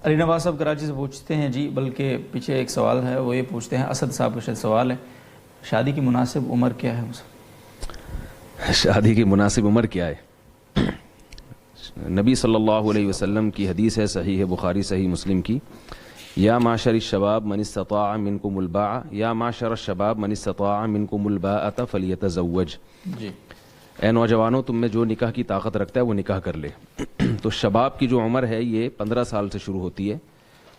علی نواز صاحب کراچی سے پوچھتے ہیں جی، بلکہ پیچھے ایک سوال ہے، وہ یہ پوچھتے ہیں، اسد صاحب کا شاید سوال ہے، شادی کی مناسب عمر کیا ہے؟ شادی کی مناسب عمر کیا ہے؟ نبی صلی اللہ علیہ وسلم کی حدیث ہے، صحیح بخاری صحیح مسلم کی، یا معشر الشباب من استطاع منکم الباء، یا معشر الشباب من استطاع منکم الباءۃ فلیتزوج. جی، اے نوجوانوں، تم میں جو نکاح کی طاقت رکھتا ہے وہ نکاح کر لے. تو شباب کی جو عمر ہے یہ 15 سال سے شروع ہوتی ہے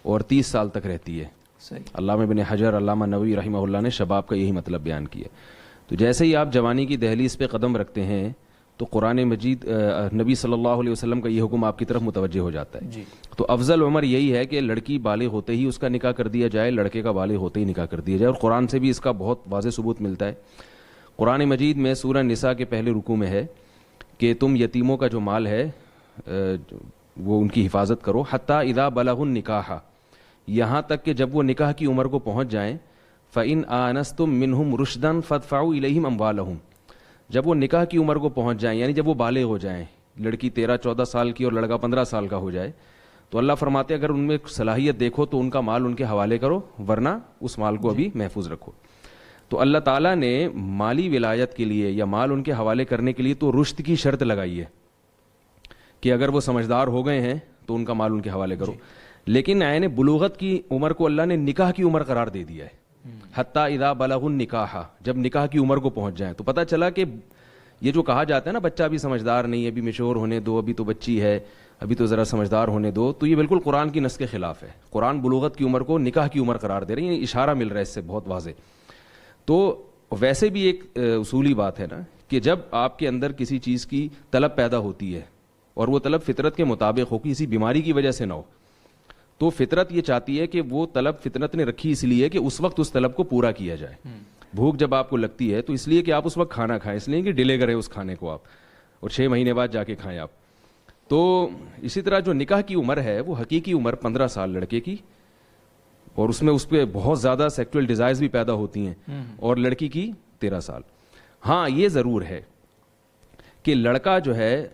اور 30 سال تک رہتی ہے. صحیح. علامہ ابن حجر، علامہ نووی رحمہ اللہ نے شباب کا یہی مطلب بیان کیا. تو جیسے ہی آپ جوانی کی دہلیز پہ قدم رکھتے ہیں تو قرآن مجید نبی صلی اللہ علیہ وسلم کا یہ حکم آپ کی طرف متوجہ ہو جاتا ہے. جی. تو افضل عمر یہی ہے کہ لڑکی بالغ ہوتے ہی اس کا نکاح کر دیا جائے، لڑکے کا بالغ ہوتے ہی نکاح کر دیا جائے. اور قرآن سے بھی اس کا بہت واضح ثبوت ملتا ہے. قرآن مجید میں سورہ نساء کے پہلے رکوع میں ہے کہ تم یتیموں کا جو مال ہے وہ ان کی حفاظت کرو، حتیٰ اذا بلغوا النکاح، یہاں تک کہ جب وہ نکاح کی عمر کو پہنچ جائیں، فإن آنستم منہم رشدا فادفعوا الیہم اموالہم، جب وہ نکاح کی عمر کو پہنچ جائیں یعنی جب وہ بالغ ہو جائیں، لڑکی 13-14 سال کی اور لڑکا 15 سال کا ہو جائے، تو اللہ فرماتے ہیں اگر ان میں صلاحیت دیکھو تو ان کا مال ان کے حوالے کرو، ورنہ اس مال کو ابھی محفوظ رکھو. تو اللہ تعالیٰ نے مالی ولایت کے لیے یا مال ان کے حوالے کرنے کے لیے تو رشد کی شرط لگائی ہے کہ اگر وہ سمجھدار ہو گئے ہیں تو ان کا مال ان کے حوالے کرو. لیکن عین بلوغت کی عمر کو اللہ نے نکاح کی عمر قرار دے دیا ہے، حتیٰ اذا بلغوا النکاح، جب نکاح کی عمر کو پہنچ جائیں. تو پتہ چلا کہ یہ جو کہا جاتا ہے نا بچہ ابھی سمجھدار نہیں ہے، ابھی میچور ہونے دو، ابھی تو بچی ہے، ابھی تو ذرا سمجھدار ہونے دو، تو یہ بالکل قرآن کی نص کے خلاف ہے. قرآن بلوغت کی عمر کو نکاح کی عمر قرار دے رہی ہے، اشارہ مل رہا ہے اس سے بہت واضح. تو ویسے بھی ایک اصولی بات ہے نا کہ جب آپ کے اندر کسی چیز کی طلب پیدا ہوتی ہے اور وہ طلب فطرت کے مطابق ہو، کسی بیماری کی وجہ سے نہ ہو، تو فطرت یہ چاہتی ہے کہ وہ طلب فطرت نے رکھی اس لیے کہ اس وقت اس طلب کو پورا کیا جائے. بھوک جب آپ کو لگتی ہے تو اس لیے کہ آپ اس وقت کھانا کھائیں، اس لیے کہ ڈیلے کریں اس کھانے کو آپ، اور 6 مہینے بعد جا کے کھائیں آپ. تو اسی طرح جو نکاح کی عمر ہے وہ حقیقی عمر 15 سال لڑکے کی، اور اس میں اس پہ بہت زیادہ سیکچول ڈیزائرز بھی پیدا ہوتی ہیں، اور لڑکی کی 13 سال. ہاں یہ ضرور ہے کہ لڑکا جو ہے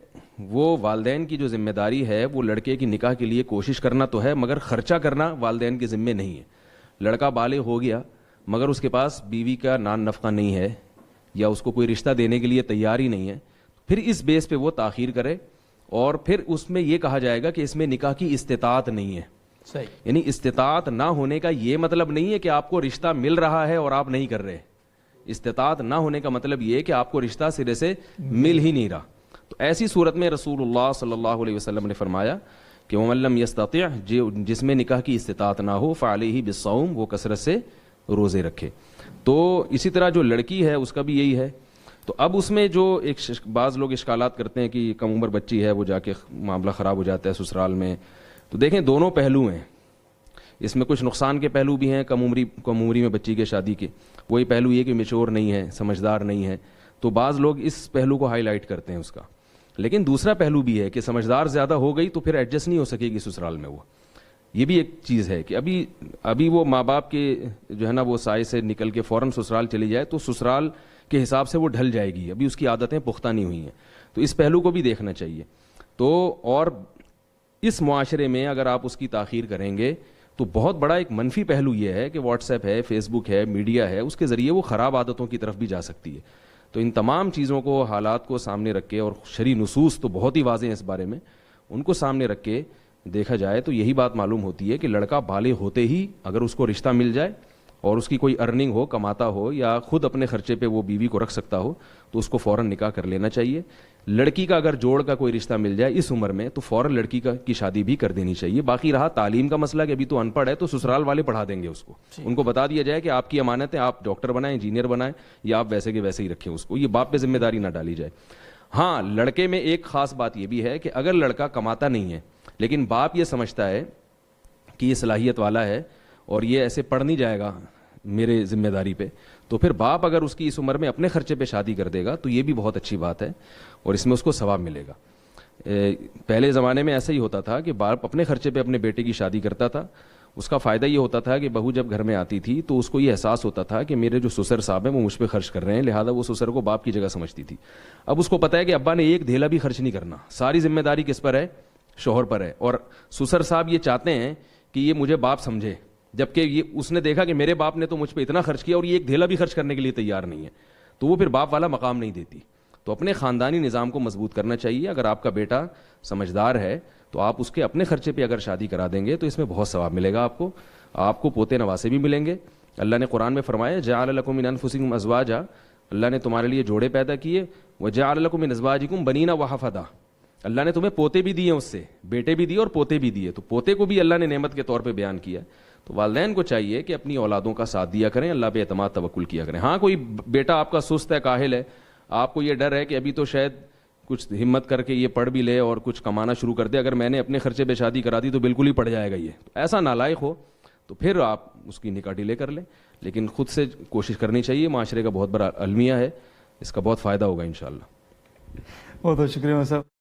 وہ والدین کی جو ذمہ داری ہے وہ لڑکے کی نکاح کے لیے کوشش کرنا تو ہے، مگر خرچہ کرنا والدین کے ذمے نہیں ہے. لڑکا بالغ ہو گیا مگر اس کے پاس بیوی کا نان نفقہ نہیں ہے یا اس کو کوئی رشتہ دینے کے لیے تیار ہی نہیں ہے، پھر اس بیس پہ وہ تاخیر کرے، اور پھر اس میں یہ کہا جائے گا کہ اس میں نکاح کی استطاعت نہیں ہے. صحیح. یعنی استطاعت نہ ہونے کا یہ مطلب نہیں ہے کہ آپ کو رشتہ مل رہا ہے اور آپ نہیں کر رہے. استطاعت نہ ہونے کا مطلب یہ ہے کہ آپ کو رشتہ سرے سے مل ہی نہیں رہا. تو ایسی صورت میں رسول اللہ صلی اللہ علیہ وسلم نے فرمایا کہ ومن لم یستطع، جس میں نکاح کی استطاعت نہ ہو، فعلیہ بالصوم، وہ کثرت سے روزے رکھے. تو اسی طرح جو لڑکی ہے اس کا بھی یہی ہے. تو اب اس میں جو ایک بعض لوگ اشکالات کرتے ہیں کہ کم عمر بچی ہے وہ جا کے معاملہ خراب ہو جاتا ہے سسرال میں. تو دیکھیں دونوں پہلو ہیں اس میں، کچھ نقصان کے پہلو بھی ہیں کم عمری میں بچی کے شادی کے. وہی پہلو یہ کہ میچور نہیں ہے، سمجھدار نہیں ہے، تو بعض لوگ اس پہلو کو ہائی لائٹ کرتے ہیں اس کا. لیکن دوسرا پہلو بھی ہے کہ سمجھدار زیادہ ہو گئی تو پھر ایڈجسٹ نہیں ہو سکے گی سسرال میں. وہ یہ بھی ایک چیز ہے کہ ابھی وہ ماں باپ کے جو ہے نا وہ سائے سے نکل کے فوراً سسرال چلی جائے تو سسرال کے حساب سے وہ ڈھل جائے گی، ابھی اس کی عادتیں پختہ نہیں ہوئی ہیں. تو اس پہلو کو بھی دیکھنا چاہیے. تو اور اس معاشرے میں اگر آپ اس کی تاخیر کریں گے تو بہت بڑا ایک منفی پہلو یہ ہے کہ واٹس ایپ ہے، فیس بک ہے، میڈیا ہے، اس کے ذریعے وہ خراب عادتوں کی طرف بھی جا سکتی ہے. تو ان تمام چیزوں کو، حالات کو سامنے رکھ کے، اور شرعی نصوص تو بہت ہی واضح ہیں اس بارے میں، ان کو سامنے رکھ کے دیکھا جائے تو یہی بات معلوم ہوتی ہے کہ لڑکا بالغ ہوتے ہی اگر اس کو رشتہ مل جائے اور اس کی کوئی ارننگ ہو، کماتا ہو، یا خود اپنے خرچے پہ وہ بیوی کو رکھ سکتا ہو تو اس کو فوراً نکاح کر لینا چاہیے. لڑکی کا اگر جوڑ کا کوئی رشتہ مل جائے اس عمر میں تو فوراً لڑکی کی شادی بھی کر دینی چاہیے. باقی رہا تعلیم کا مسئلہ کہ ابھی تو ان پڑھ ہے تو سسرال والے پڑھا دیں گے اس کو، ان کو بتا دیا جائے کہ آپ کی امانت ہے، آپ ڈاکٹر بنائیں، انجینئر بنائیں، یا آپ ویسے کے ویسے ہی رکھیں اس کو. یہ باپ پہ ذمہ داری نہ ڈالی جائے. ہاں لڑکے میں ایک خاص بات یہ بھی ہے کہ اگر لڑکا کماتا نہیں ہے لیکن باپ یہ سمجھتا ہے کہ یہ صلاحیت والا ہے اور یہ ایسے پڑھ نہیں جائے گا میرے ذمہ داری پہ، تو پھر باپ اگر اس کی اس عمر میں اپنے خرچے پہ شادی کر دے گا تو یہ بھی بہت اچھی بات ہے اور اس میں اس کو ثواب ملے گا. پہلے زمانے میں ایسا ہی ہوتا تھا کہ باپ اپنے خرچے پہ اپنے بیٹے کی شادی کرتا تھا. اس کا فائدہ یہ ہوتا تھا کہ بہو جب گھر میں آتی تھی تو اس کو یہ احساس ہوتا تھا کہ میرے جو سسر صاحب ہیں وہ مجھ پہ خرچ کر رہے ہیں، لہٰذا وہ سسر کو باپ کی جگہ سمجھتی تھی. اب اس کو پتہ ہے کہ ابا نے ایک دھیلا بھی خرچ نہیں کرنا، ساری ذمہ داری کس پر ہے؟ شوہر پر ہے, اور سسر صاحب یہ چاہتے ہیں کہ یہ مجھے باپ سمجھے, جبکہ یہ اس نے دیکھا کہ میرے باپ نے تو مجھ پہ اتنا خرچ کیا اور یہ ایک دھیلا بھی خرچ کرنے کے لیے تیار نہیں ہے, تو وہ پھر باپ والا مقام نہیں دیتی. تو اپنے خاندانی نظام کو مضبوط کرنا چاہیے. اگر آپ کا بیٹا سمجھدار ہے تو آپ اس کے اپنے خرچے پہ اگر شادی کرا دیں گے تو اس میں بہت ثواب ملے گا آپ کو پوتے نواسے بھی ملیں گے. اللہ نے قرآن میں فرمایا جعل لکم من انفسکم ازواجا, اللہ نے تمہارے لیے جوڑے پیدا کیے, وجعل لکم من ازواجکم بنین وحفدا, اللہ نے تمہیں پوتے بھی دیے, اس سے بیٹے بھی دیے اور پوتے بھی دیے, تو پوتے کو بھی اللہ نے نعمت کے طور پہ بیان کیا. تو والدین کو چاہیے کہ اپنی اولادوں کا ساتھ دیا کریں, اللہ پہ اعتماد توکل کیا کریں. ہاں کوئی بیٹا آپ کا سست ہے, کاہل ہے, آپ کو یہ ڈر ہے کہ ابھی تو شاید کچھ ہمت کر کے یہ پڑھ بھی لے اور کچھ کمانا شروع کر دے, اگر میں نے اپنے خرچے پہ شادی کرا دی تو بالکل ہی پڑ جائے گا یہ, ایسا نالائق ہو تو پھر آپ اس کی نکاح ڈیلے کر لیں. لیکن خود سے کوشش کرنی چاہیے, معاشرے کا بہت بڑا المیہ ہے, اس کا بہت فائدہ ہوگا انشاءاللہ. بہت بہت شکریہ صاحب.